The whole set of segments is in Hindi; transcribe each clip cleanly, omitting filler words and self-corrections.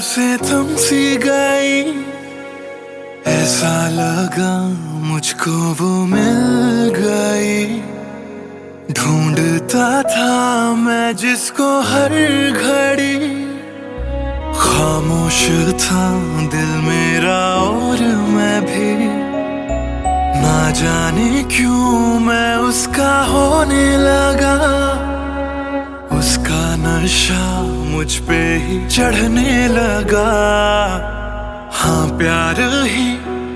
सांसें थम सी गई, ऐसा लगा मुझको वो मिल गई। ढूंढता था मैं जिसको हर घड़ी, खामोश था दिल मेरा और मैं भी। ना जाने क्यों मैं उसका होने लगा, उसका नशा मुझ पे ही चढ़ने लगा। हाँ प्यार ही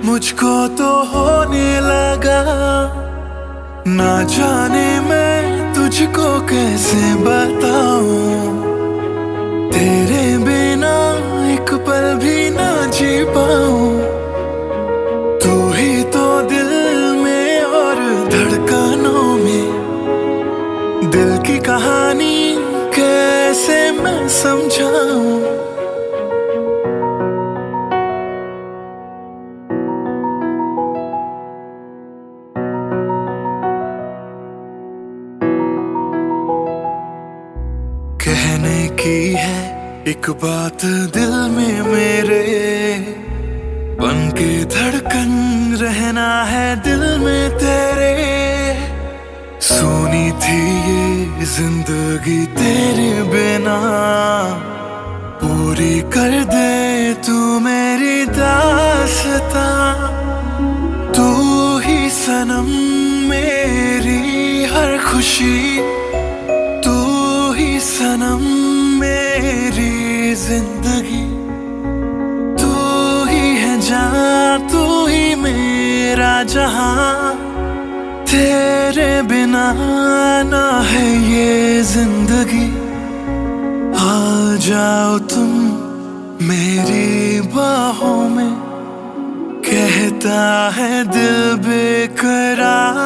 मुझको तो होने लगा। ना जाने मैं तुझको कैसे बताऊं, तेरे बिना एक पल भी ना जी पाऊं। तू ही तो दिल में और धड़कनों में, दिल की कहानी कैसे मैं समझाऊं। कहने की है एक बात दिल में मेरे, बन के धड़कन रहना है दिल में तेरे। सुनी थी ये जिंदगी तेरे बिना, पूरी कर दे तू मेरी दास्तां। तू ही सनम मेरी हर खुशी, तू ही सनम मेरी जिंदगी। तू ही है जान, तू ही मेरा जहां, तेरे बिना ना है ये जिंदगी। आ जाओ तुम मेरी बाहों में, कहता है दिल बेकरार।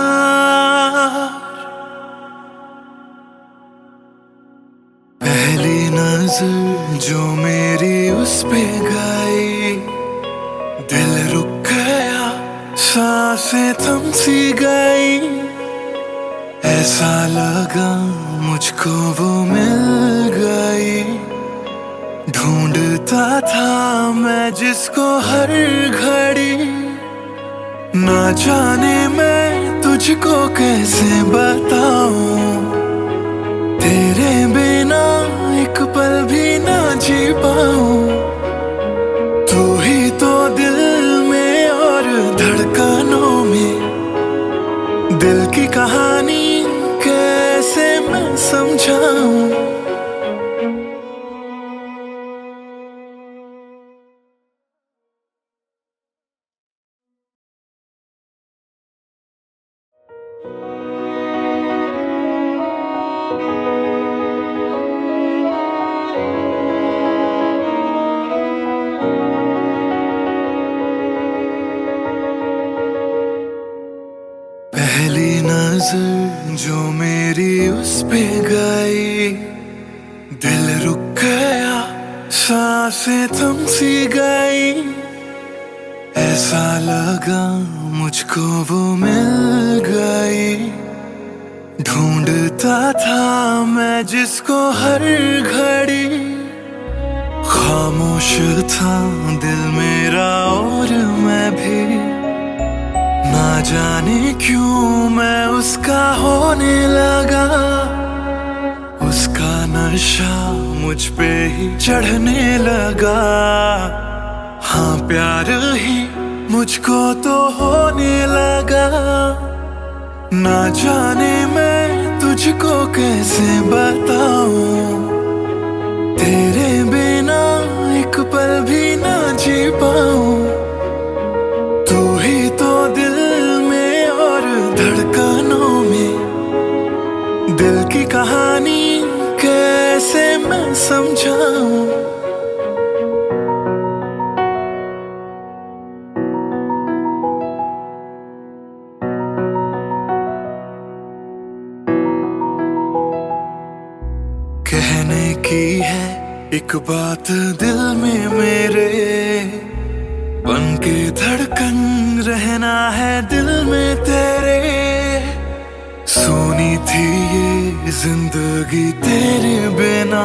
पहली नजर जो मेरी उस पे गई, दिल रुक गया, सांसें थम सी गई। ऐसा लगा मुझको वो मिल गई। ढूंढता था मैं जिसको हर घड़ी, ना जाने मैं तुझको कैसे बताऊं, तेरे बिना एक पल भी ना जी पाऊं। तू ही तो दिल में और धड़कनों में, दिल की कहानी कैसे मैं समझाऊं। पहली नजर जो मेरी उस पे गई, दिल रुक गया, सांसें थम सी गई। ऐसा लगा मुझको वो मिल गई। ढूंढता था मैं जिसको हर घड़ी, खामोश था दिल मेरा और मैं भी। ना जाने क्यों मैं उसका होने लगा, उसका नशा मुझ पे ही चढ़ने लगा। हाँ प्यार ही मुझको तो होने लगा। ना जाने मैं तुझको कैसे बताऊं, तेरे बिना एक पल भी ना जी पाऊं। तू ही तो दिल में और धड़कनों में, दिल की कहानी कैसे मैं समझाऊं। कहने की है एक बात दिल में मेरे, बन के धड़कन रहना है दिल में तेरे। सुनी थी ये जिंदगी तेरे बिना,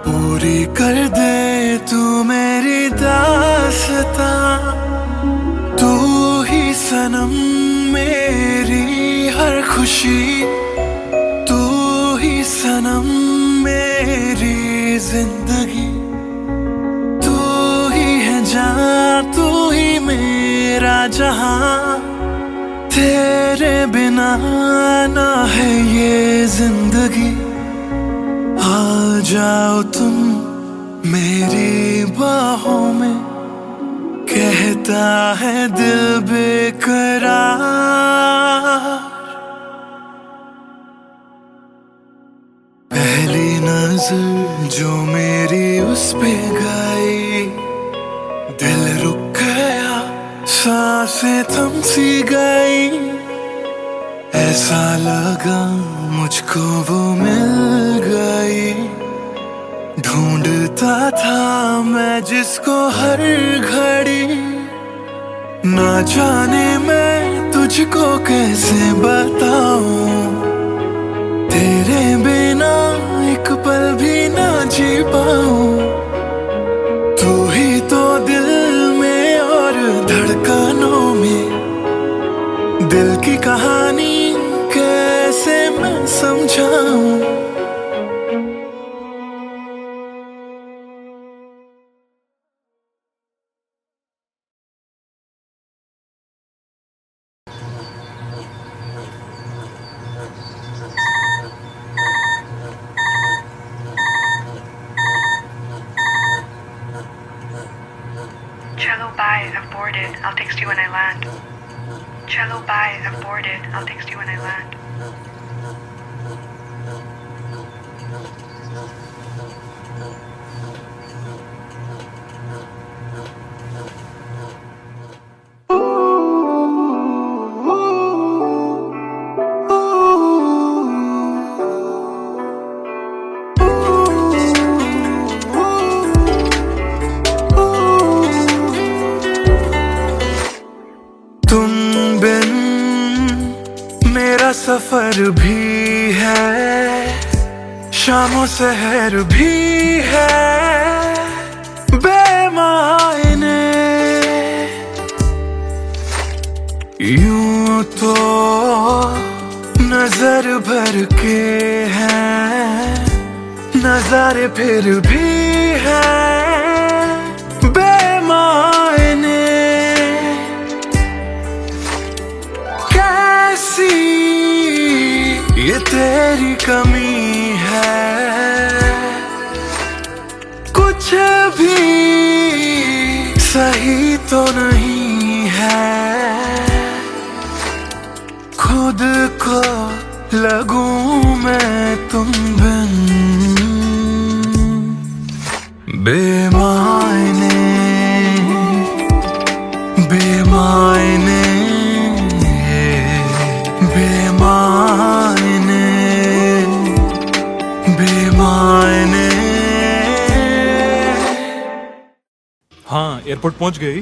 पूरी कर दे तू मेरी दास्तां। तू ही सनम मेरी हर खुशी, तू ही सनम मेरी जिंदगी। तू ही है जान, तू ही मेरा जहां। तेरे बिना ना है ये जिंदगी। आ जाओ तुम मेरी बाहों में, कहता है दिल बेकरार। पहली नजर जो मेरी उस पे गई, दिल रुक गया, सांसें थम सी गई। ऐसा लगा मुझको वो मिल गई। ढूंढता था मैं जिसको हर घड़ी, ना जाने मैं तुझको कैसे बताऊं। तेरे बिना एक पल भी ना जी पाऊं। तू ही तो दिल में और धड़कनों में, दिल की कहानी कैसे मैं समझाऊं। Cello, bye. I've boarded. I'll text you when I land. Cello, bye. I've boarded. I'll text you when I land. तुम बिन मेरा सफर भी है, शामों सहर भी है बेमायने। यूं तो नजर भर के हैं, नजारे फिर भी है बेमायने। कैसी ये तेरी कमी है, कुछ भी सही तो नहीं है। खुद को लगूं मैं तुम बिन बेमायने, बेमायने, बेमायने, बेमायने। हाँ, एयरपोर्ट पहुंच गई।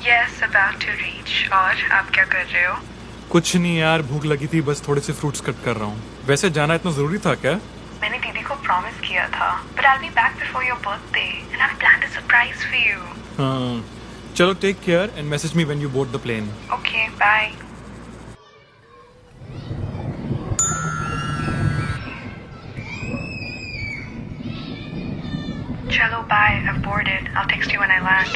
Yes, about to reach. और आप क्या कर रहे हो? कुछ नहीं यार, भूख लगी थी, बस थोड़े से फ्रूट्स कट कर रहा हूँ। वैसे जाना इतना जरूरी था क्या? मैंने दीदी को प्रॉमिस किया था, but I'll be back before your birthday, and I've planned a surprise for you. हाँ, चलो take care and message me when you board the plane. Okay, bye. Cello, bye. I've boarded. I'll text you when I land.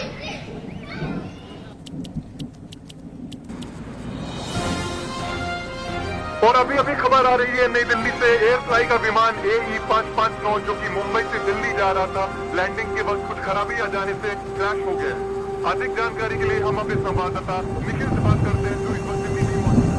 और अभी अभी खबर आ रही है नई दिल्ली से, एयर फ्लाई का विमान AE 559 जो कि मुंबई से दिल्ली जा रहा था, लैंडिंग के वक्त कुछ खराबी आ जाने से क्रैश हो गया। अधिक जानकारी के लिए हम अपने संवाददाता निखिल से बात करते हैं जो इस वक्त दिल्ली में मौजूद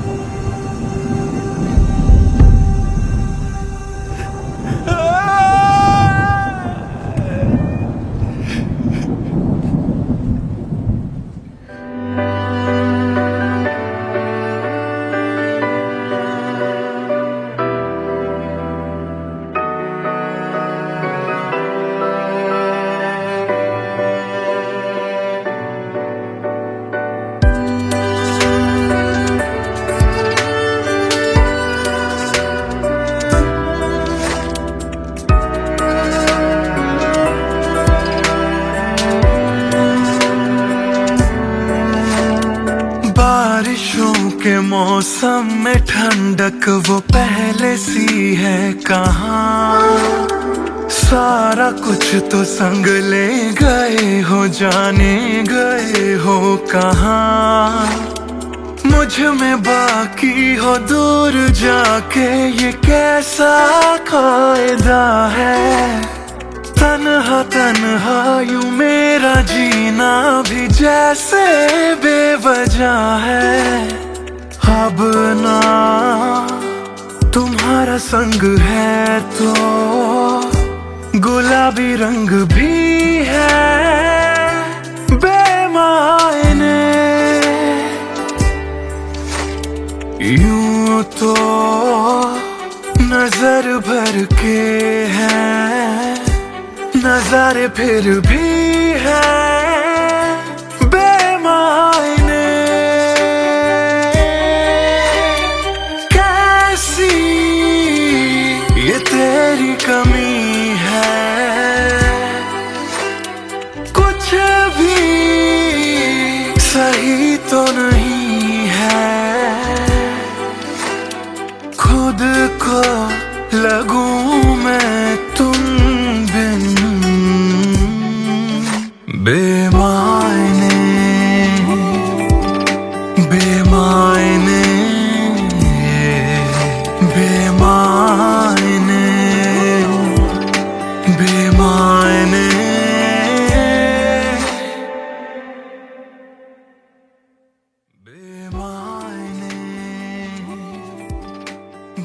मौसम में ठंडक वो पहले सी है कहाँ। सारा कुछ तो संग ले गए हो, जाने गए हो कहाँ। मुझ में बाकी हो दूर जाके, ये कैसा कायदा है। तन्हा तन्हा यूं मेरा जीना भी जैसे बेवजह है। अब ना तुम्हारा संग है तो गुलाबी रंग भी है बेमायने। यूं तो नजर भर के हैं नजारे, फिर भी है बेमायने। कैसी ये तेरी कमी है, कुछ भी सही तो नहीं है। खुद को लगूं मैं तुम बिन बेमायने बेमायने बेमायने बेमायने। बेमायने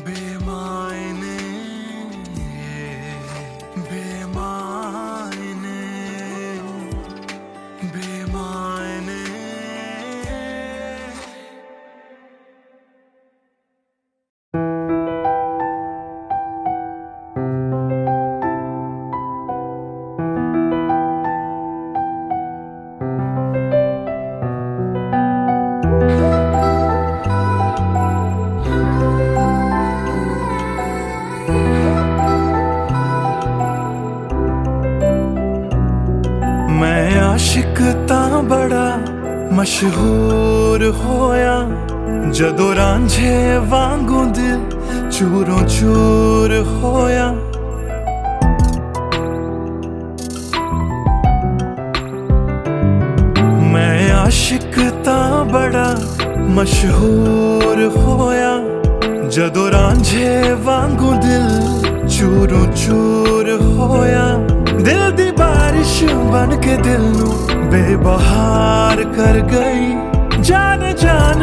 बेमायने बेमायने बेमायने। मैं आशिक तां बड़ा मशहूर होया, जदों रांझे वांगू दिल चूरों चूर होया। मैं आशिक तां बड़ा मशहूर होया, जदों रांझे वांगू दिल चूरों चूर होया। दिल दी बारिश बन के दिल नू बेबहार कर गई। जान जान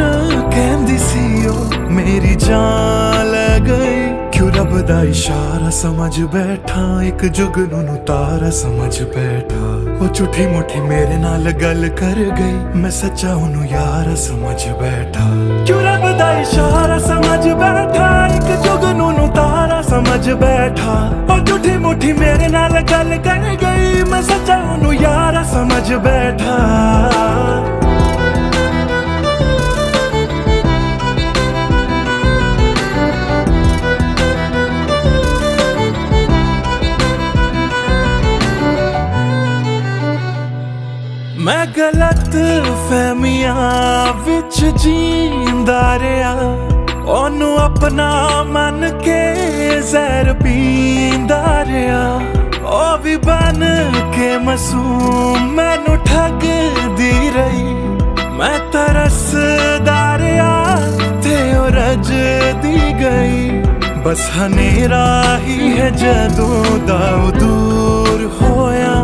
कहंदी सी ओ मेरी जान ले गई। क्यों रब दा इशारा समझ बैठा, एक जुगनू नू तारा समझ बैठा। वो झूठी मुठी मेरे नाल गल कर गई, मैं सच्चा ओनू यार समझ बैठा। क्यों रब दा इशारा समझ बैठा, एक जुगनू नू तारा समझ बैठा। वो झूठी मुठी मेरे नाल गल कर गई, मैं सच्चा ओनू यार समझ बैठा। मैं गलत फहमियां विच जींदा रहा, ओनू अपना मन के जहर पींदा रहा। ओ भी बन के मासूम मैनू ठगदी रही। मैं तरसदा रहा ते ओ रजदी गई। बस हनेरा ही है जदों दा दूर होया।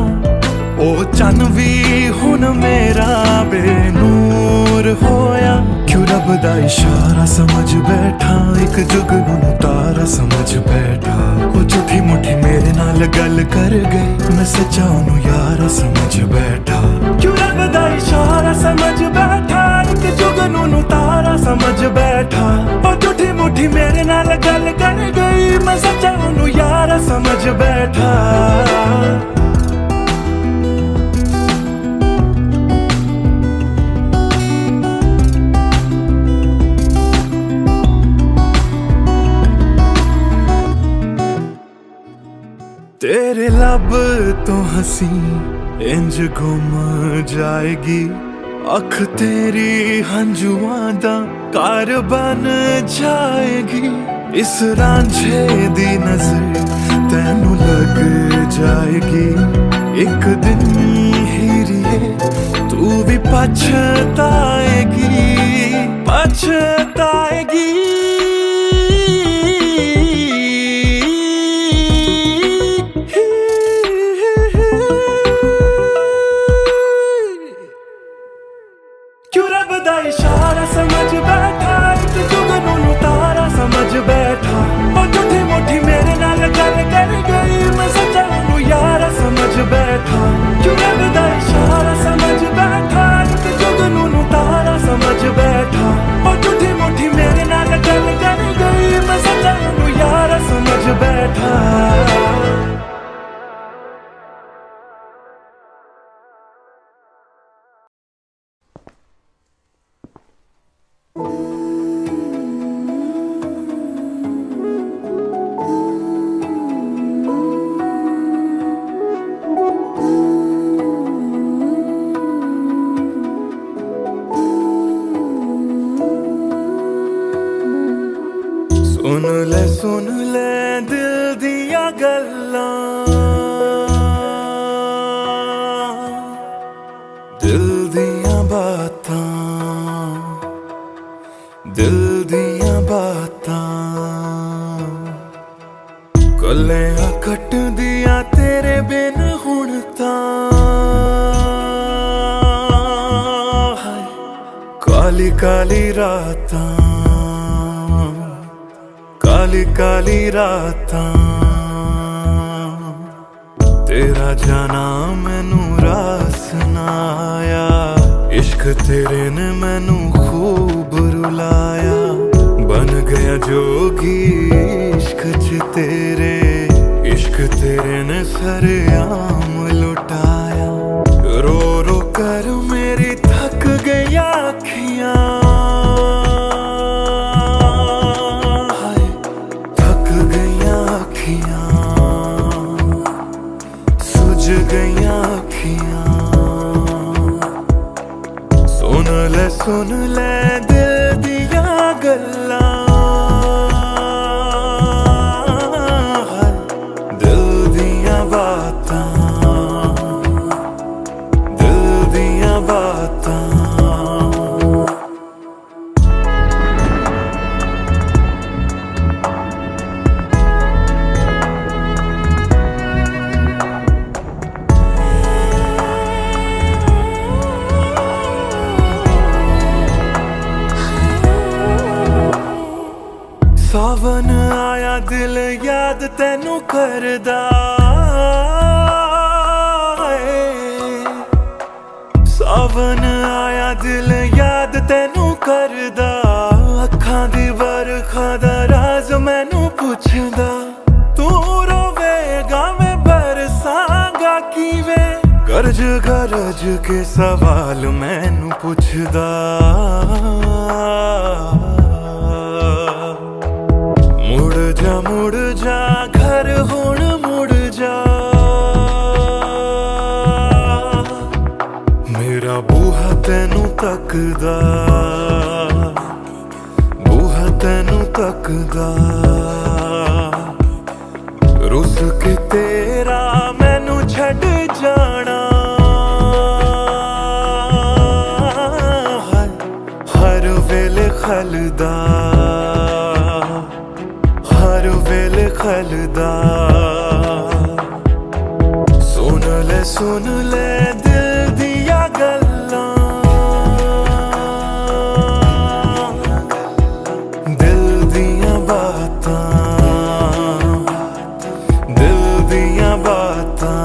ओ चन भी हुन मेरा बेनूर होया। क्यों रब दा इशारा समझ बैठा, एक जुगनू नू तारा समझ बैठा। ओ झूठी मुठी मेरे नाल गल कर गई, मैं सच्चा ओनू यारा समझ बैठा। क्यों रब दा इशारा समझ बैठा, एक जुगनू नू तारा समझ बैठा। ओ झूठी मुठी मेरे नाल गल कर गई, मैं सच्चा ओनू यारा समझ बैठा। तेरे लब तो हंसी इंज गुम जाएगी, अख तेरी हंजुआं दा कार बन जाएगी। इस रांझे दी नजर तैनू लग जाएगी। एक दिन हीरिए तू भी पछताएगी, पछताएगी। क्यों रब दा इशारा समझ बैठा, एक जुगनू तारा समझ बैठा। ओ झूठी मुठी मेरे नाल गल कर गई, मैं सच्चा नू यारा समझ बैठा। क्यों रब दा इशारा समझ बैठा, एक जुगनू तारा समझ बैठा। ओ झूठी मुठी मेरे नाल गल कर गई, मैं सच्चा नू यारा समझ बैठा। सुन ले दिल दिया गल्लां, दिल दिया बातां, दिल दिया बातां। कलियां कट दिया तेरे बिन हुण तां। काली काली रातां, काली काली रातां। तेरा जाना मैनू रास ना आया, इश्क तेरे ने मैनू खूब रुलाया। बन गया जोगी इश्क च तेरे, इश्क तेरे ने सरेआम लुटाया। रो रो कर मेरी थक गई अखियां, सुझ गईयां अखियां। सुन ले दिल दिया गल्लां, दिल दिया बातां, दिल दिया बातां। सावन आया दिल याद तैनू करदा है। सावन आया दिल याद तैनू करदा। अखां दी बरखा दा राज मैनू पुछदा। तू रोवेगा मैं बरसांगा किवें, गरज गरज के सवाल मैनू पुछदा। मुड़ जा घर हुण मुड़ जा, मेरा बूहा तैनू तकदा, बूहा तैनू तकदा। रुस के तेरा मैनू छड़ जाना, हर वेले खलदा, हर वेले खलदा। सुन ले दिल दिया गल्लां, दिल दिया बातां, दिल दिया बातां।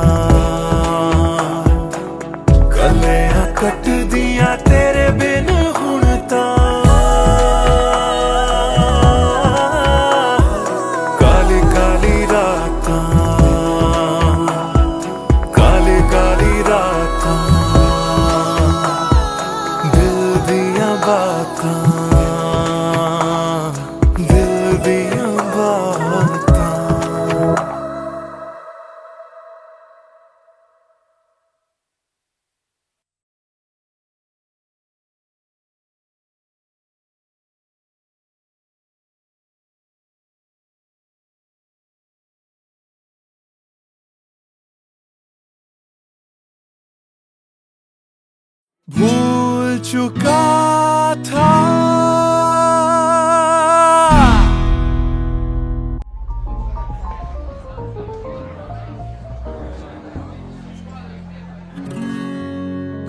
भूल चुका था।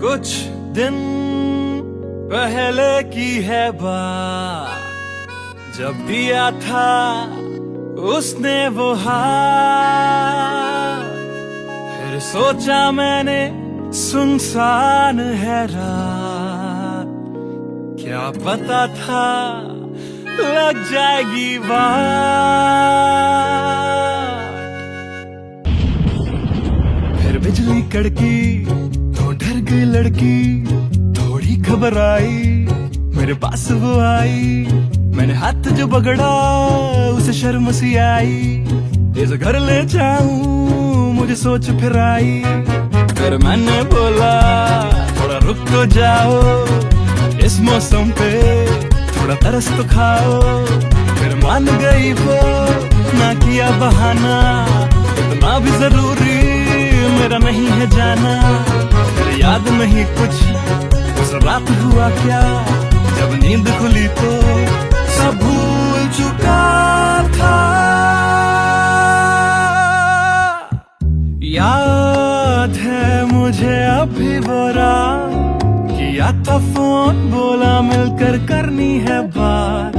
कुछ दिन पहले की है बात, जब दिया था उसने वो हाथ। फिर सोचा मैंने सुनसान है रात, क्या पता था लग जाएगी बात। फिर बिजली कड़की तो डर गई लड़की, थोड़ी घबराई मेरे पास वो आई। मैंने हाथ जो पकड़ा उसे शर्म सी आई, इस घर ले जाऊं मुझे सोच फिर आई। फिर मैंने बोला थोड़ा रुक तो जाओ, इस मौसम पे थोड़ा तरस तो खाओ। फिर मान गई वो, ना किया बहाना, इतना भी जरूरी मेरा नहीं है जाना। फिर याद नहीं कुछ उस रात हुआ क्या, जब नींद खुली तो सब भूल चुका था। याद है मुझे अभी वो रात, किया था फोन बोला मिलकर करनी है बात।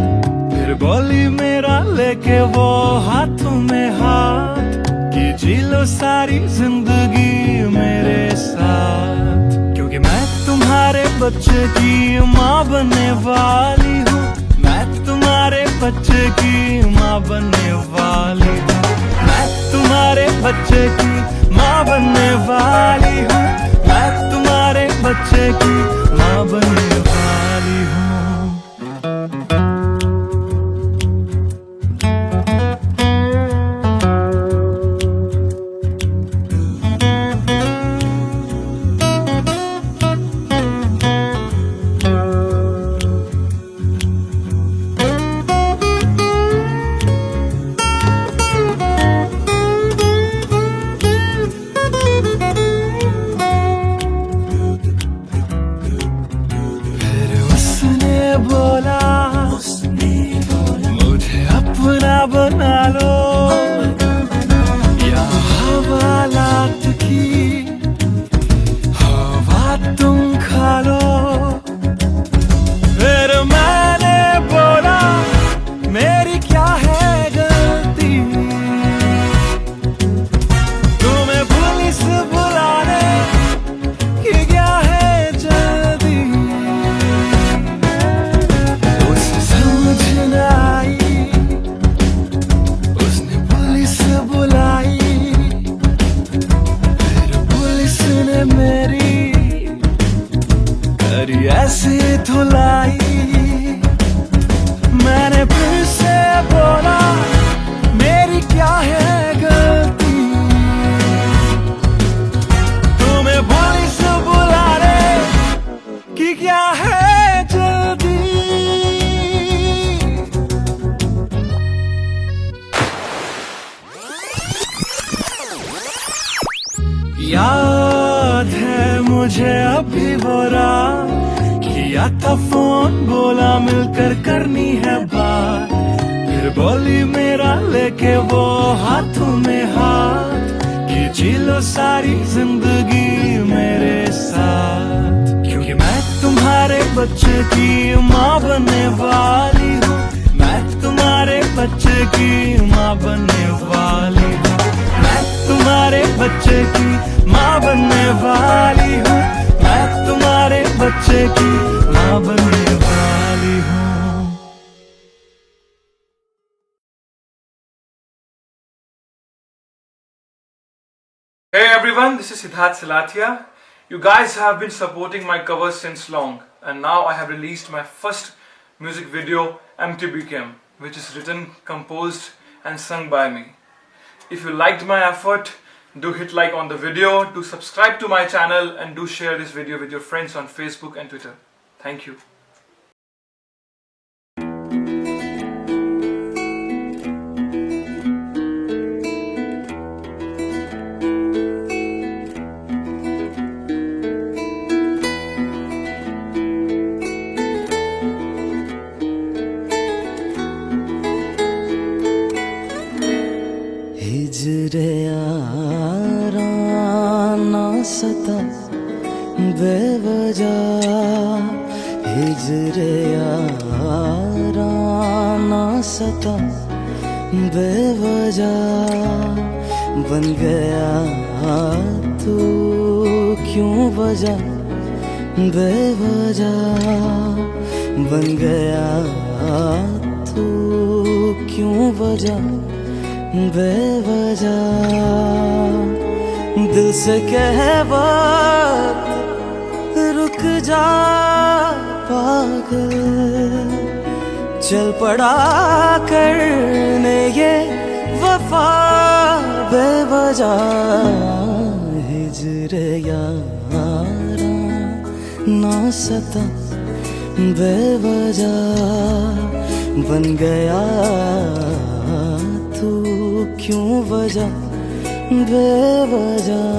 फिर बोली मेरा लेके वो हाथों में हाथ, कि जी लो सारी जिंदगी मेरे साथ। क्योंकि मैं तुम्हारे बच्चे की माँ बनने वाली हूँ, मैं तुम्हारे बच्चे की माँ बनने वाली हूँ। मैं तुम्हारे बच्चे की माँ बनने वाली हूँ, मैं तुम्हारे बच्चे की माँ बनने वाली हूँ। मुझे अपना बना लो, या हवालात की हवा तुम खा लो। फिर मैंने बोला मेरी क्या है गलती, तुम्हें पुलिस बुलाने की क्या है जल्दी। उसे समझ न आई, उसने पुलिस बुलाई। फिर पुलिस ने मेरी करी ऐसी धुलाई। मैंने फिर से बोला मेरी क्या है गलती, तुम्हें पुलिस बुलाने की क्या है जल्दी। याद है मुझे अभी वो रात, किया था फोन बोला मिलकर करनी है बात। फिर बोली मेरा लेके वो हाथों में हाथ, कि जी लो सारी जिंदगी मेरे साथ। क्योंकि मैं तुम्हारे बच्चे की माँ बनने वाली हूँ, मैं तुम्हारे बच्चे की माँ बनने वाली हूँ। मैं तुम्हारे बच्चे की माँ बनने वाली हूँ, मैं तुम्हारे बच्चे की माँ बनने वाली हूँ। Hey everyone, this is Siddharth Silathia. You guys have been supporting my covers since long, and now I have released my first music video, Empty Became, which is written, composed and sung by me. If you liked my effort, do hit like on the video, do subscribe to my channel, and do share this video with your friends on Facebook and Twitter. Thank you. यारा ना सता बेवजह, हिजर यारा ना सता बेवजह, बन गया तू क्यों वजह, बेवजह बन गया तू क्यों वजह, बेवजह दिल से कह वक्त रुक जा पागल, चल पड़ा करने ये वफा बेवजह, हिजर यारा ना सता बेवजह, बन गया तू क्यों वजह, बेवजह।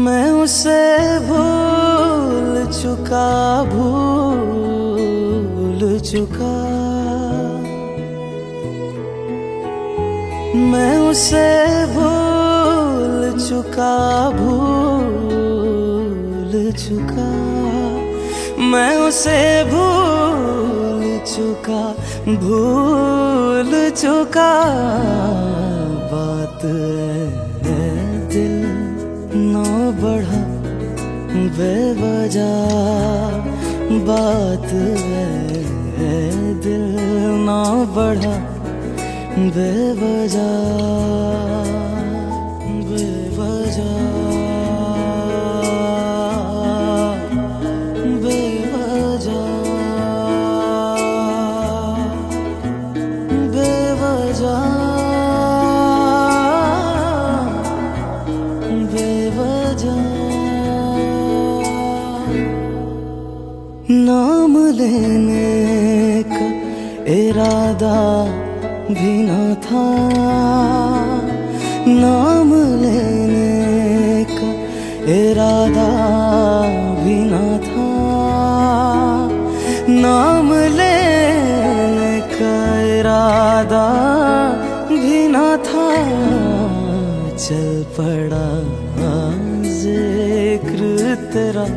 मैं उसे भूल चुका, भूल चुका, मैं उसे भूल चुका, भूल चुका, मैं उसे भूल चुका, भूल चुका, बात है दिल ना बढ़ा बेवजह, बात है दिल ना बढ़ा बेवजह, बेवजह, बेवजह, बेवजह, नाम लेने का इरादा भी न था, नाम लेने का इरादा भी न था, नाम लेने का इरादा भी न था, चल पड़ा जिक्र तेरा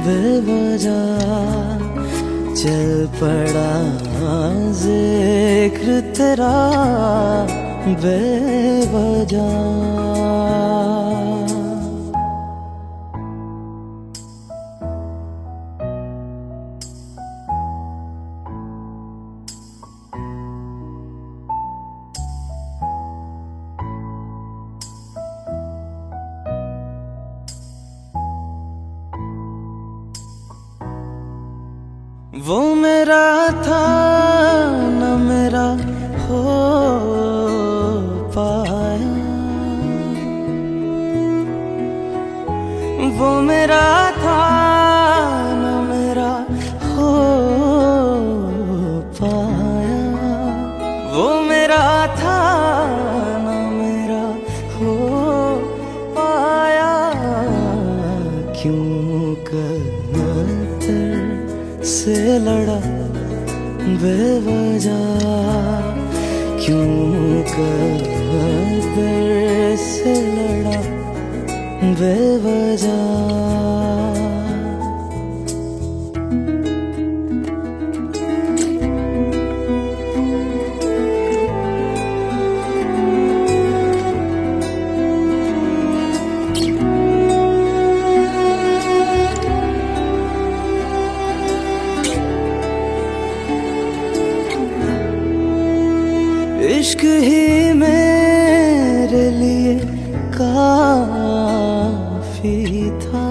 बेवजह, चल पड़ा जिक्र तेरा बेवजह। वो मेरा था न मेरा हो पाया, वो मेरा था न मेरा हो पाया, वो मेरा था न मेरा हो पाया, क्यों से लड़ा बेवजह, क्यों कदर से लड़ा बेवजह। इश्क ही मेरे लिए काफी था,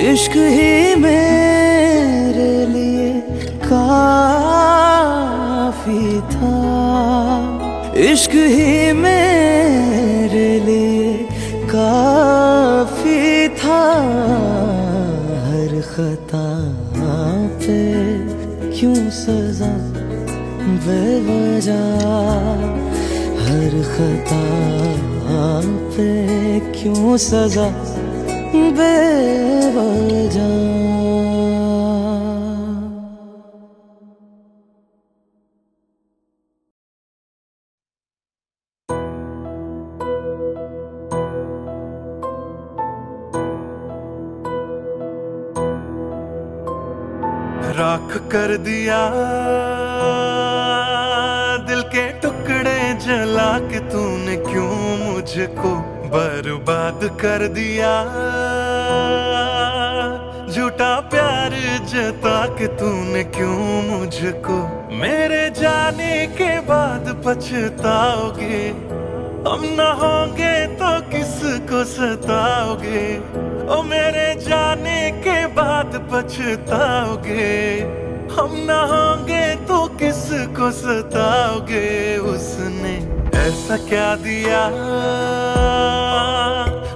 इश्क ही मेरे लिए काफी था, इश्क ही मेरे लिए काफी था। जा, हर खता पे क्यों सजा बेवजह। राख कर दिया दिल के टुकड़े जला के तूने क्यों मुझको बर्बाद कर दिया। झूठा प्यार जता के तूने क्यों मुझको, मेरे जाने के बाद पछताओगे। हम न होंगे तो किसको सताओगे, ओ मेरे जाने के बाद पछताओगे। हम न होंगे तो किसको सताओगे। उसने ऐसा क्या दिया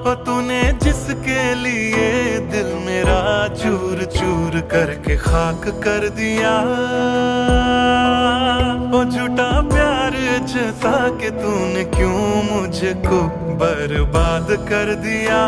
ओ तूने जिसके लिए दिल मेरा चूर चूर करके खाक कर दिया। ओ झूठा प्यार जता के तूने क्यों मुझको बर्बाद कर दिया।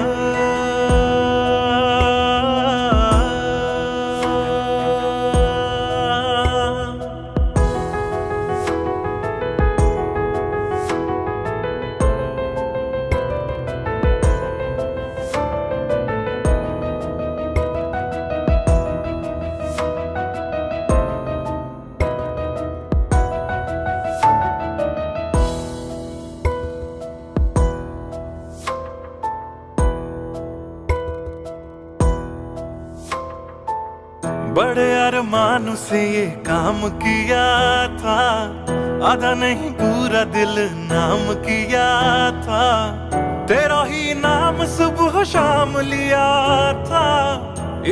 बड़े अरमानों से ये काम किया था, आधा नहीं पूरा दिल नाम किया था। तेरा ही नाम सुबह शाम लिया था,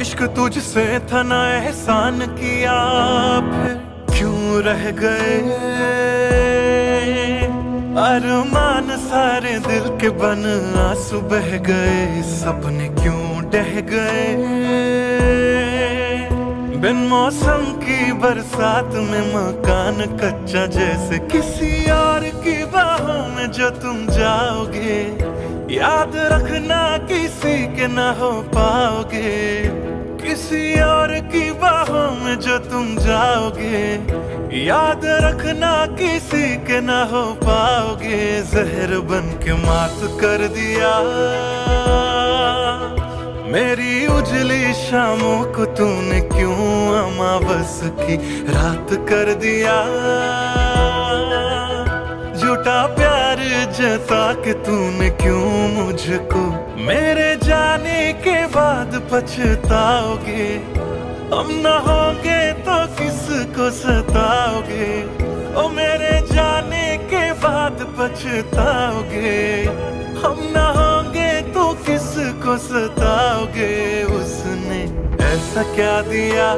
इश्क तुझसे था ना एहसान किया। फिर क्यों रह गए अरमान सारे दिल के बन, आंसू बह गए सपने क्यों ढह गए। बिन मौसम की बरसात में मकान कच्चा जैसे, किसी और की बाहों में जो तुम जाओगे। याद रखना किसी के ना हो पाओगे, किसी और की बाहों में जो तुम जाओगे। याद रखना किसी के ना हो पाओगे। जहर बन के मात कर दिया मेरी उजली शामों को तूने क्यों अमावस की रात कर दिया। झूठा प्यार जता के तूने क्यों मुझको, मेरे जाने के बाद पछताओगे। हम न होंगे तो किसको सताओगे, ओ मेरे जाने के बाद पछताओगे। हम न होंगे तो किसको सताओगे। उसने ऐसा क्या दिया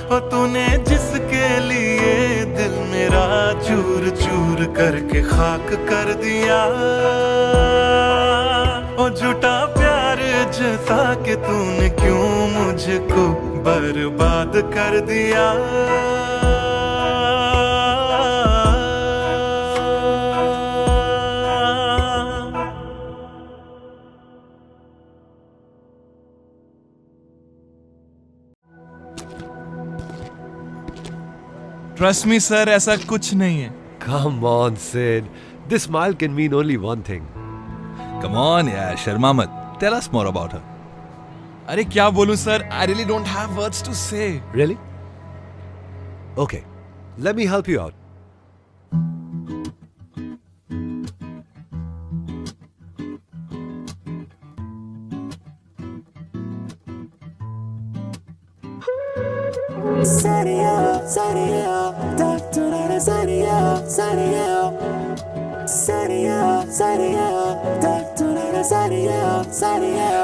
ओ तूने जिसके लिए दिल मेरा चूर चूर करके खाक कर दिया। ओ झूठा प्यार जता के तूने क्यों मुझको बर्बाद कर दिया। ट्रस्ट मी सर, ऐसा कुछ नहीं है। Come on, Sid. This smile can mean only one thing. Come on यार, शर्मा मत। Tell us more about her. अरे क्या बोलूं sir, I really don't have words to say. Really? Okay, let me help you out.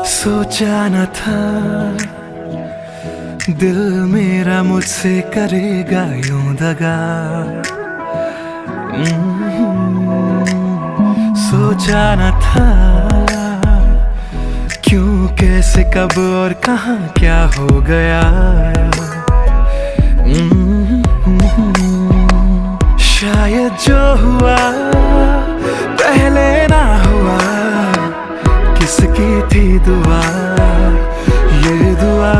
सोचा न था दिल मेरा मुझसे करेगा यूं दगा। सोचा न था क्यों कैसे कब और कहां क्या हो गया। शायद जो हुआ पहले ना हुआ, किसकी थी दुआ ये दुआ।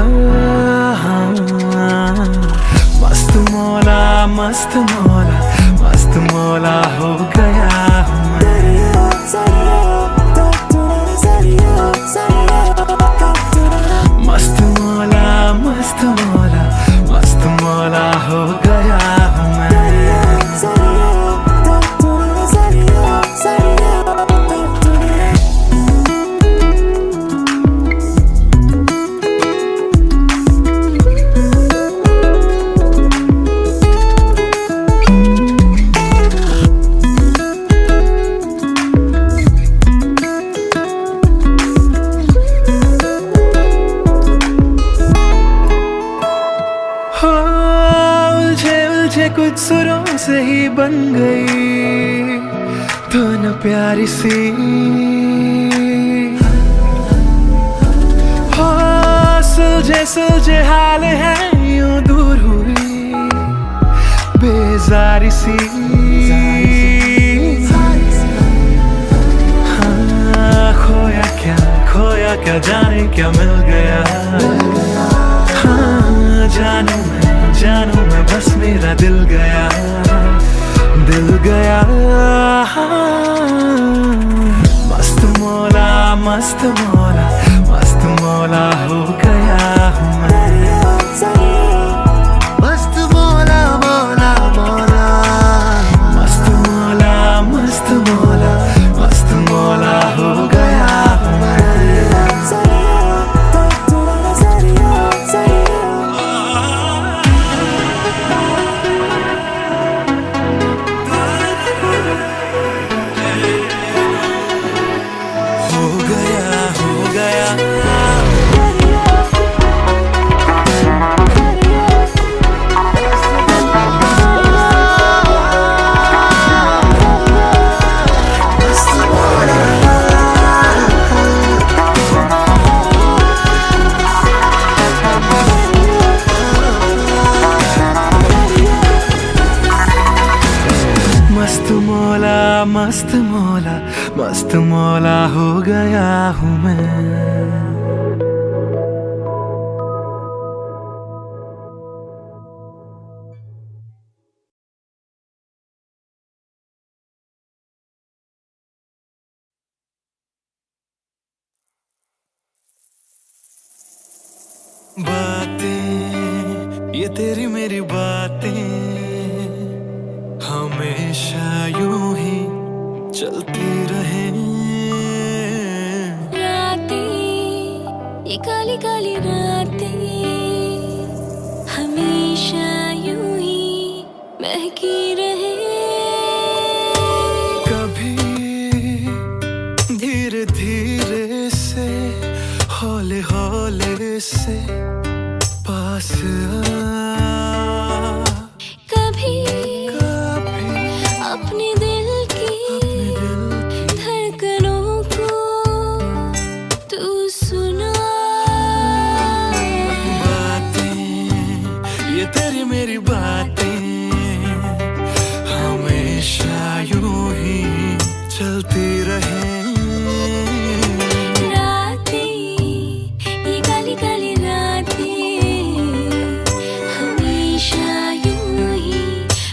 मस्त मौला मस्त मौला मस्त मौला हो गया हूँ मैं। मस्त मौला मस्त मौला मस्त मौला हो गया हूँ मैं। कुछ सुरों से ही बन गई धुन प्यारी सी, हो सुलझे सुलझे हाल है यूं दूर हुई बेजारी सी। हाँ खोया क्या जाने क्या मिल गया। हाँ जानू मैं बस मेरा दिल गया मस्त मौला मस्त मौला मस्त मौला हो गया हूँ मैं। मस्त मौला मौला मौला मस्त मौला मस्त मौला मस्त मौला हो गया हूँ मैं। मस्त मौला मस्त मौला मस्त मौला हो गया हूँ मैं। बातें ये तेरी मेरी बातें हमेशा यूं ही चलती रहे। रातें ये काली काली रातें हमेशा यूं ही महकी रहे। कभी धीरे धीरे से हौले हौले से पास आ, कभी अपने दिल की धड़कनों को तू सुना। बातें ये तेरी मेरी बातें हमेशा यूं ही चलती रहे।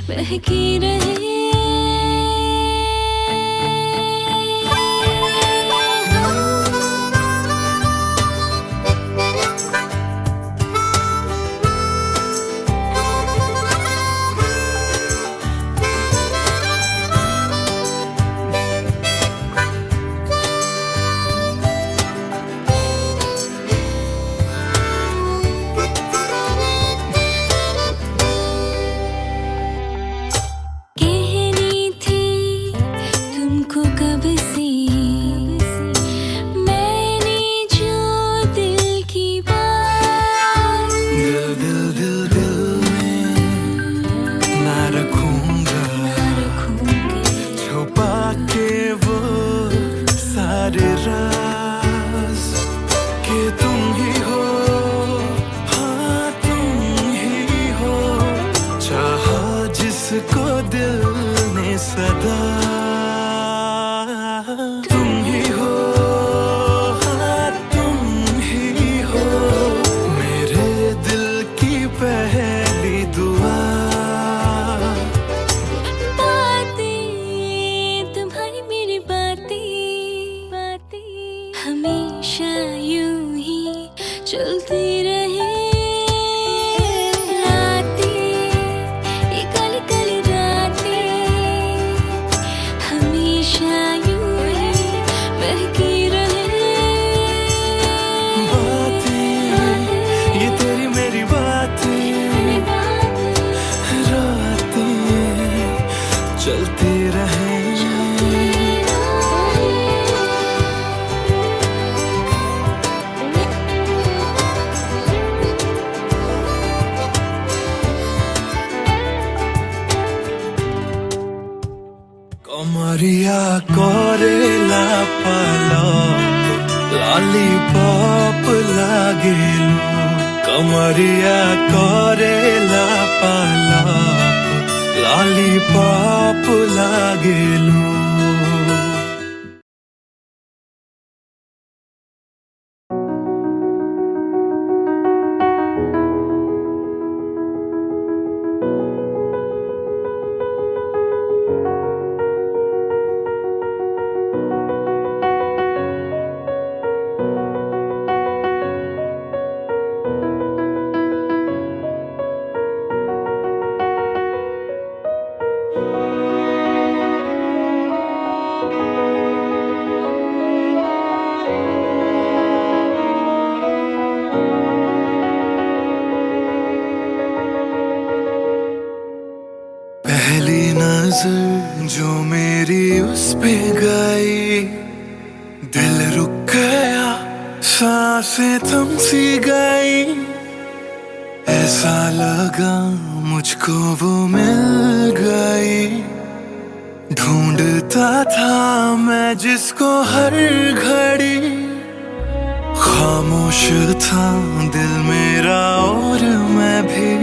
महकी रहे। को दिल सदा तुम ही हो, हाँ तुम ही हो, मेरे दिल की पहली दुआ। बातें तुम्हारी मेरी बातें हमेशा यूं ही चलती रहे। चलती रहे। कमरिया कोरेला पालक लॉलीपॉप लागेलू। कमरिया कोरेला पालक लॉलीपॉप लागेलू। पहली नजर जो मेरी उस पे गई, दिल रुक गया, सांसें थम सी गई। ऐसा लगा मुझको वो मिल गई। ढूंढता था मैं जिसको हर घड़ी। खामोश था दिल मेरा और मैं भी।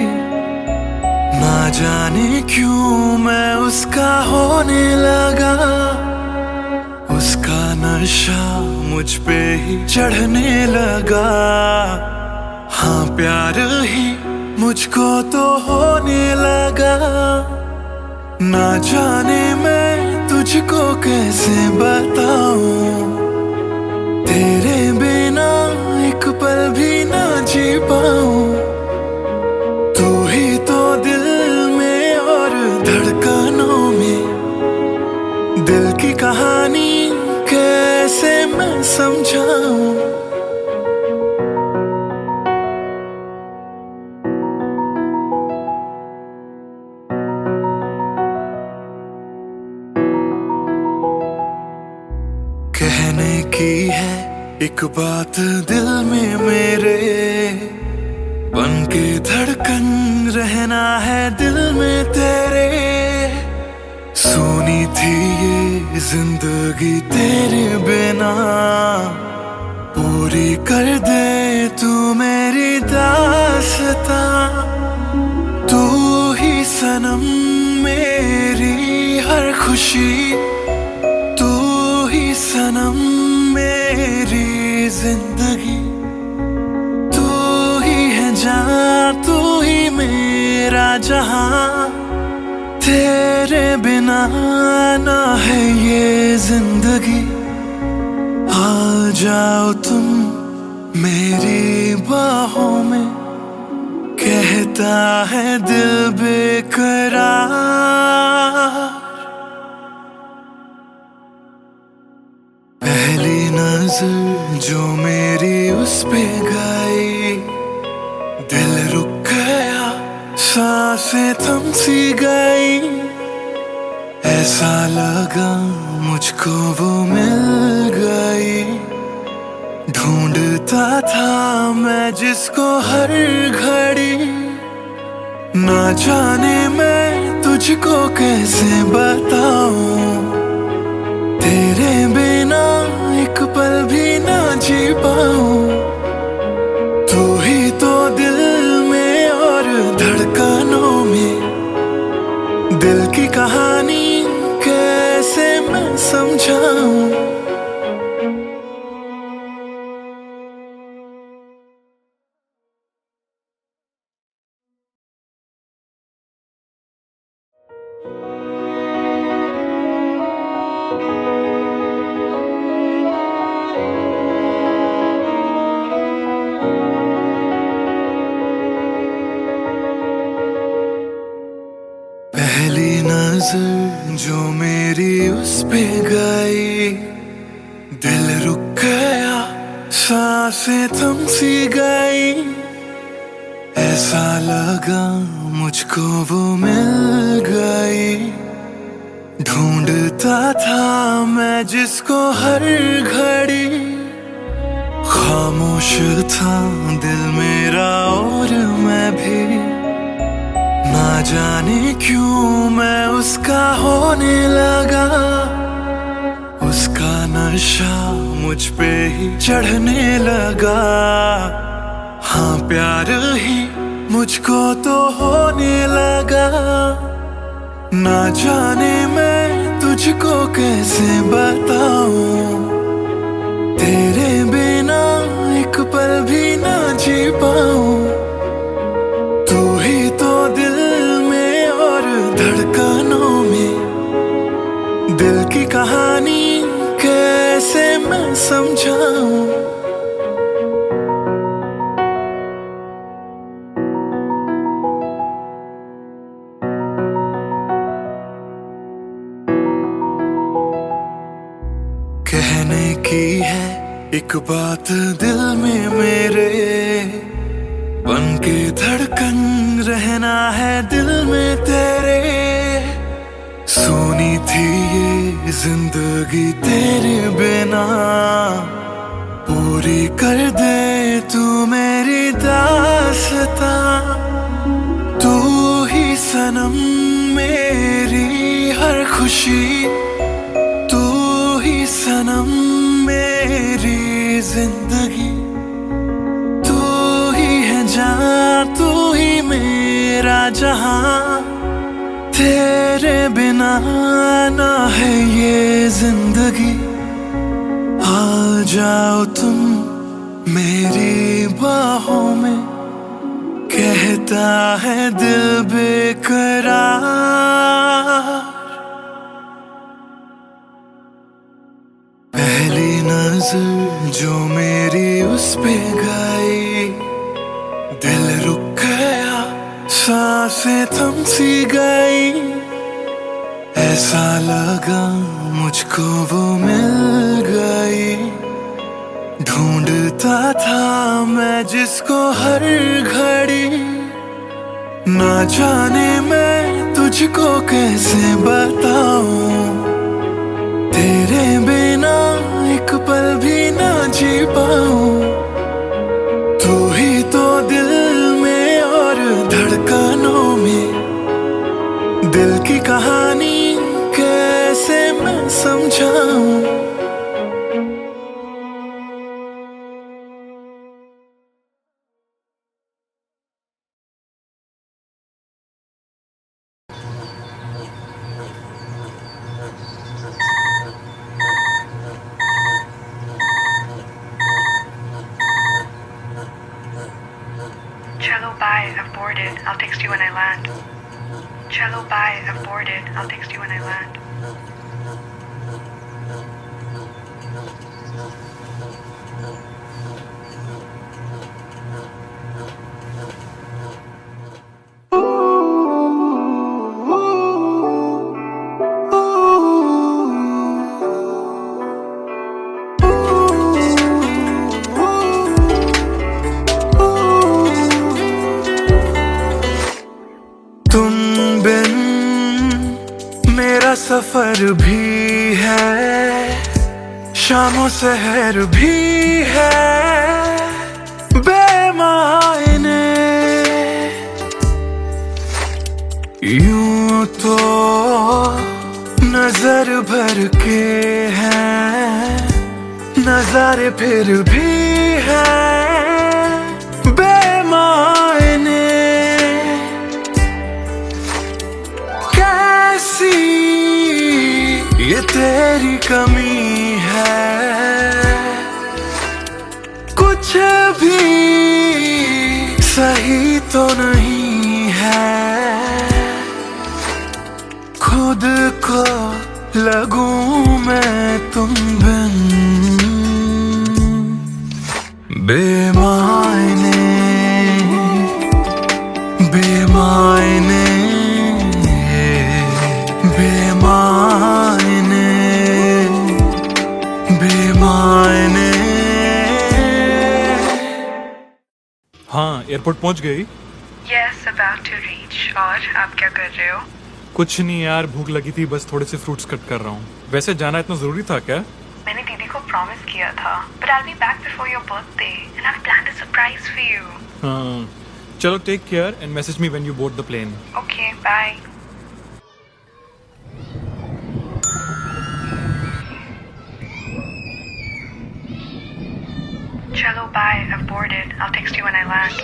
ना जाने क्यों मैं उसका होने लगा। उसका नशा मुझ पे ही चढ़ने लगा। हाँ प्यार ही मुझको तो होने लगा। ना जाने मैं तुझको कैसे बताऊं। तेरे बिना एक पल भी ना जी पाऊं। तू ही तो दिल में और धड़कनों में। दिल की कहानी कैसे मैं समझाऊं। कहने की है एक बात दिल में मेरे। बन के धड़कन रहना है दिल में तेरे। सुनी थी ये जिंदगी तेरे बिना। पूरी कर दे तू मेरी दास्तां। तू ही सनम मेरी हर खुशी। तू ही सनम मेरी जिंदगी। तू ही है जहां, तू ही मेरा जहां। तेरे बिना ना है ये जिंदगी। आ जाओ तुम मेरी बाहों में। कहता है दिल बेकरार। पहली नजर जो मेरी उस पे गई, दिल रुक गया, सांसें थम सी गई। ऐसा लगा मुझको वो मिल गई। ढूंढता था मैं जिसको हर घड़ी। ना जाने मैं तुझको कैसे बताऊं। तेरे बिना एक पल भी ना जी पाऊं। तू ही तो दिल में और धड़कनों में। दिल की कहानी नजर जो मेरी उस पे गई, दिल रुक गया, सांसें थम सी गई। ऐसा लगा मुझको वो मिल गई, ढूंढता था मैं जिसको हर घड़ी। खामोश था दिल मेरा और मैं भी, ना जाने क्यों मैं उसका होने लगा। उसका नशा मुझ पे ही चढ़ने लगा। हाँ प्यार ही मुझको तो होने लगा। ना जाने मैं तुझको कैसे बताऊं, तेरे बिना एक पल भी ना जी पाऊं। तू ही तो दिल में और धड़कनों में, दिल की कहानी कैसे मैं समझाऊं। कहने की है एक बात दिल में मेरे, बन के धड़कन रहना है दिल में तेरे। सोनी थी ये जिंदगी तेरे बिना, पूरी कर दे तू मेरी दास्तां। तू ही सनम मेरी हर खुशी, तू ही सनम मेरी जिंदगी। तू ही है जान, तू ही मेरा जहां। तेरे बिना ना है ये जिंदगी। आ जाओ तुम मेरी बाहों में, कहता है दिल बेकरार। पहली नजर जो मेरी उस पे गई, दिल रुक गया, सांसें थम सी गई। ऐसा लगा मुझको वो मिल गई, ढूंढता था मैं जिसको हर घड़ी। ना जाने मैं तुझको कैसे बताऊं, तेरे बिना एक पल भी ना जी पाऊं। तू ही तो दिल में और धड़कनों में, दिल की कहानी कैसे मैं समझाऊं। Cello, bye, I've boarded. I'll text you when I land. Cello, bye, I've boarded. I'll text you when I land. तुम बिन मेरा सफर भी है, शामों सहर भी है बेमायने। यूं तो नजर भर के हैं, नजारे फिर भी है बेमायने। कैसी ये तेरी कमी है, कुछ भी सही तो नहीं है। खुद को लगूं मैं तुम बिन बेमायने, बेमायने, हाँ, एयरपोर्ट पहुंच गई? Yes, about to reach. और आप क्या कर रहे हो? कुछ नहीं यार, भूख लगी थी, बस थोड़े से फ्रूट्स कट कर रहा हूँ। वैसे जाना इतना जरूरी था क्या? मैंने दीदी को प्रॉमिस किया था, but I'll be back before your birthday and I've planned a surprise for you. हाँ, चलो take care and message me when you board the plane. Okay, bye. Chalo, bye. I've boarded. I'll text you when I land.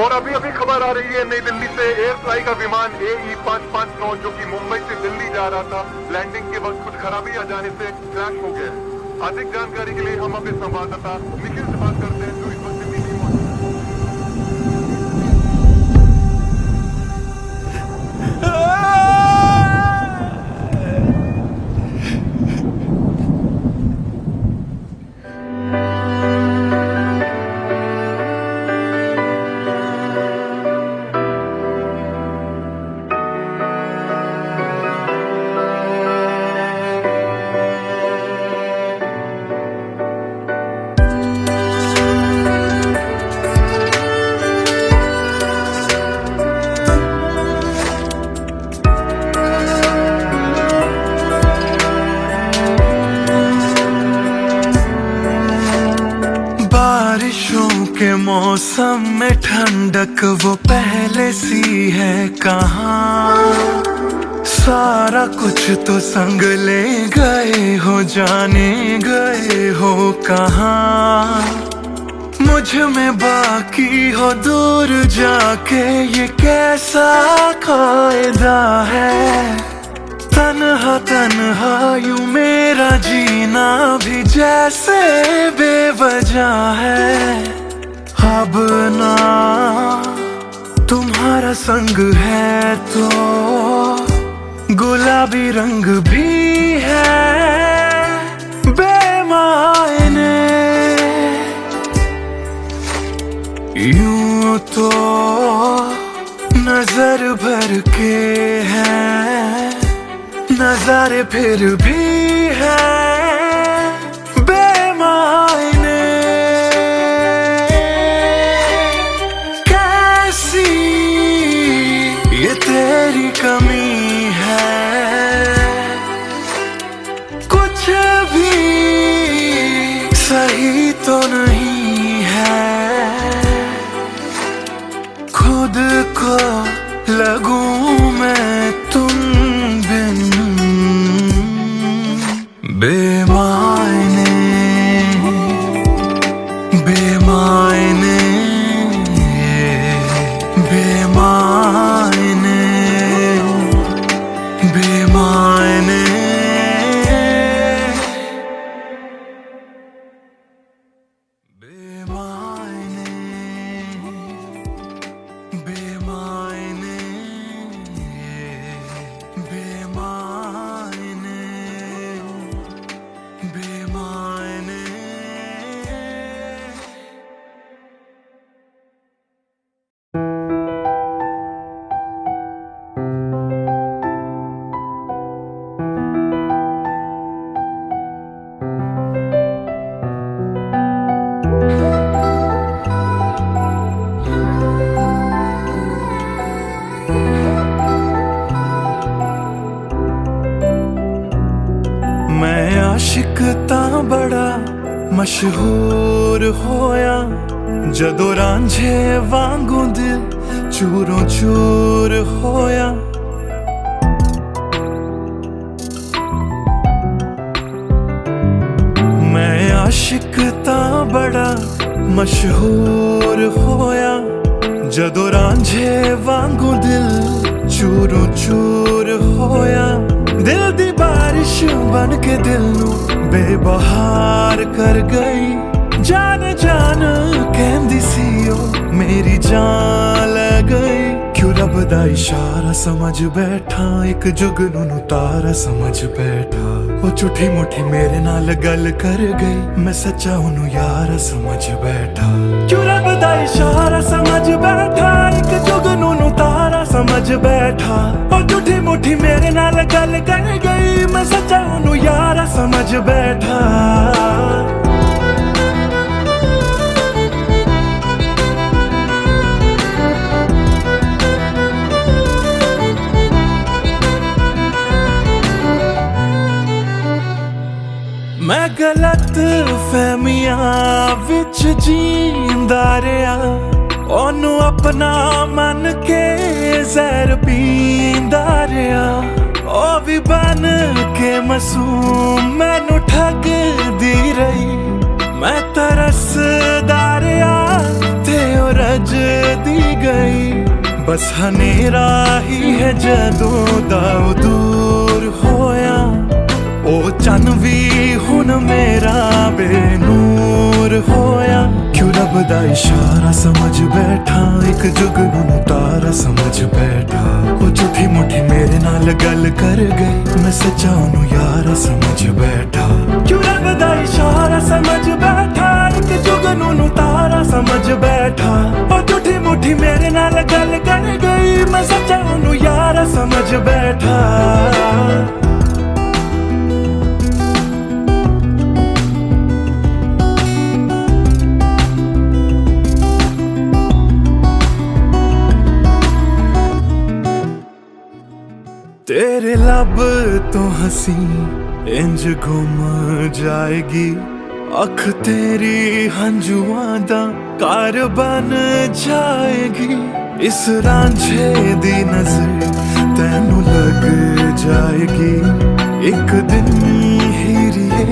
और अभी अभी खबर आ रही है नई दिल्ली से एयर फ्लाई का विमान AE 559 जो कि मुंबई से दिल्ली जा रहा था, लैंडिंग के वक्त कुछ खराबी आ जाने से क्रैश हो गया है। अधिक जानकारी के लिए हम अपने संवाददाता निखिल से बात करते हैं जो इस वक्त दिल्ली में मौजूद है। बारिशों के मौसम में ठंडक वो पहले सी है कहाँ। सारा कुछ तो संग ले गए हो, जाने गए हो कहाँ। मुझ में बाकी हो दूर जाके, ये कैसा कायदा है। तन्हा तन्हा यूं मेरा जीना भी जैसे बेवजह है। अब ना तुम्हारा संग है तो गुलाबी रंग भी है बेमायने। यूं तो नजर भर के है, नजारे फिर भी है बेमायने। कैसी ये तेरी कमी है, कुछ भी सही तो नहीं है। खुद को लगूं मैं तुम बिन बेमायने, बेमायने, बेमायने, बेमायने। बेमायने, बेमायने, बेमायने, बेमायने। मैं आशिक तां बड़ा मशहूर होया, जदों रांझे वांगू दिल चूरों चूर होया। मैं आशिक तां बड़ा मशहूर होया, जदों रांझे वांगू दिल चूरों चूर होया। दिल दी बारिश बन के दिल नू बेबहार कर गई। जान जान कहंदी सी ओ मेरी जान ले गई। क्यों रब दा इशारा समझ बैठा, एक जुगनू तारा समझ बैठा। वो झूठी मुठी मेरे नाल गल कर गई, मैं सच्चा उन्हू यार समझ बैठा। क्यों रब दा इशारा समझ बैठा, एक जुगनू तारा समझ बैठा ओ झूठी मुठी मेरे नाल गल कर गई मैं सच्चा ओनू यारा समझ बैठा मैं गलत फहमियां विच जींदा रहा ओनू अपना मन के जहर पींदा रहा ओ भी बन के मासूम मैनू ठगदी रही मैं तरसदा रहा ते ओ रजदी गई बस हनेरा ही है जदों दा ओ दूर होया ओ चन भी हुन मेरा बेनूर होया क्यों रब दा इशारा समझ बैठा एक जुगनू तारा समझ बैठा ओ झूठी मुठी मेरे नाल गल कर गई मैं सच्चा ओनू यारा समझ बैठा क्यों रब दा इशारा समझ बैठा एक जुगनू तारा समझ बैठा ओ झूठी मुठी मेरे नाल गल कर गई मैं सच्चा ओनू यारा समझ बैठा तेरे लब तो हंसी इंज गुम जाएगी अख तेरी हंजुआं दा घर बन जाएगी इस रांझे दी नजर तैनू लग जाएगी एक दिन हीरिए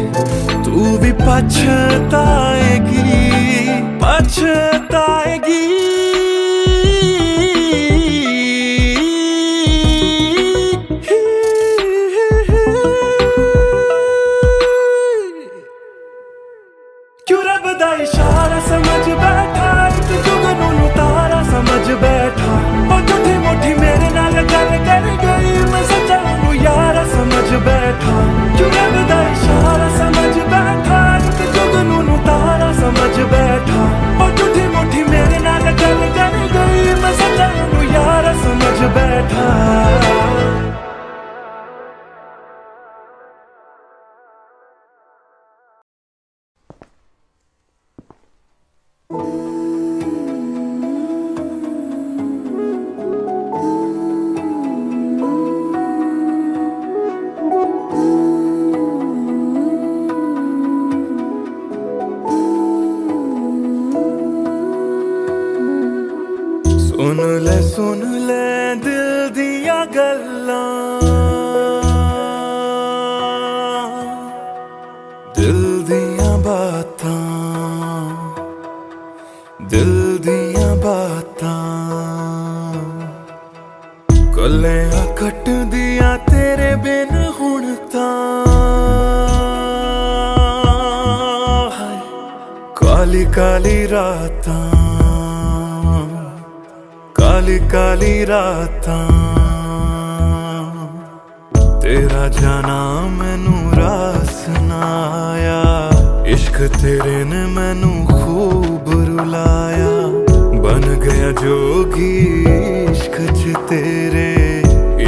तू भी पछताएगी पछताएगी इशारा समझ बैठा एक जुगनू तारा समझ बैठा ओ झूठी मुठी मेरे नाल गल कर गई मैं सच्चा ओनू यारा समझ बैठा क्यों रब दा इशारा समझ बैठा एक जुगनू तारा समझ बैठा ओ झूठी मुठी मेरे नाल गल कर गई मैं सच्चा ओनू यारा समझ बैठा सुन ले दिल दिया गल्लां दिल दिया बातां दिल दिया बातां कलियां कट दिया तेरे बिन हुण तां काली काली रातां काली काली रातां तेरा जाना मैनू रास ना आया इश्क तेरे ने मैनू खूब रुलाया बन गया जोगी इश्क च तेरे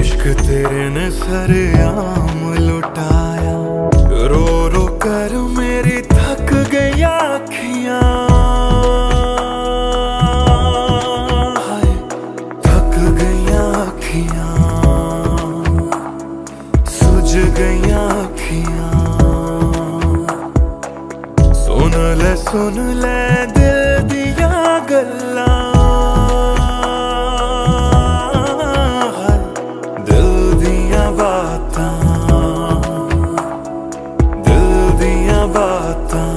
इश्क तेरे ने सरेआम लुटाया रो रो कर मेरी थक गई अखियां सुझ गईयां अखियां सुन ले दिल दिया गल्लां दिल दिया बातां दिल दिया बातां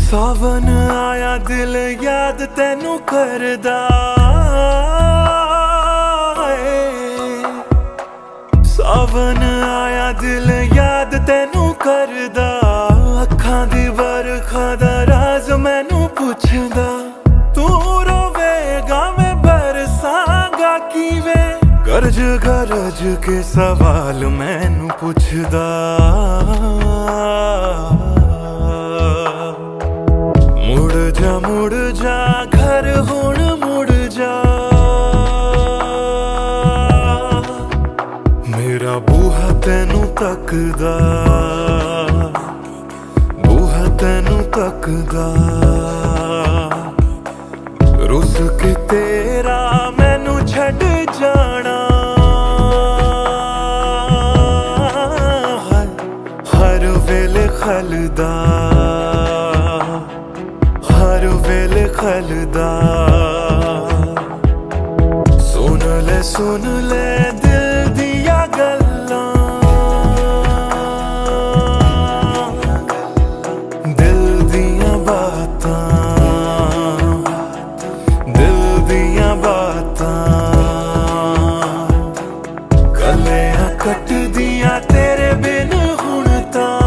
सावन आया दिल याद तैनू करदा सावन आया दिल याद तैनू करदा अखां दी बरखा दा राज मैनू पुछदा गरज के सवाल मैनू पुछदा, मुड़ जा घर हुण मुड़ जा, मेरा बूहा तैनू तकदा, बूहा तैनू तकदा, रुस के तेरा मैनू छड़ जाना, हर वेले खलदा, हर वेले खलदा, सुन ले दिल दिया गल्लां, दिल दिया बातां, दिल दिया बातां, गलियां कट दिया तेरे बिन हुण तां,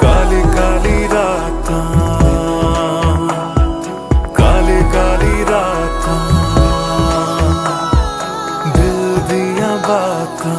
काली काली रातां, काली काली रातां, दिल दिया बातां।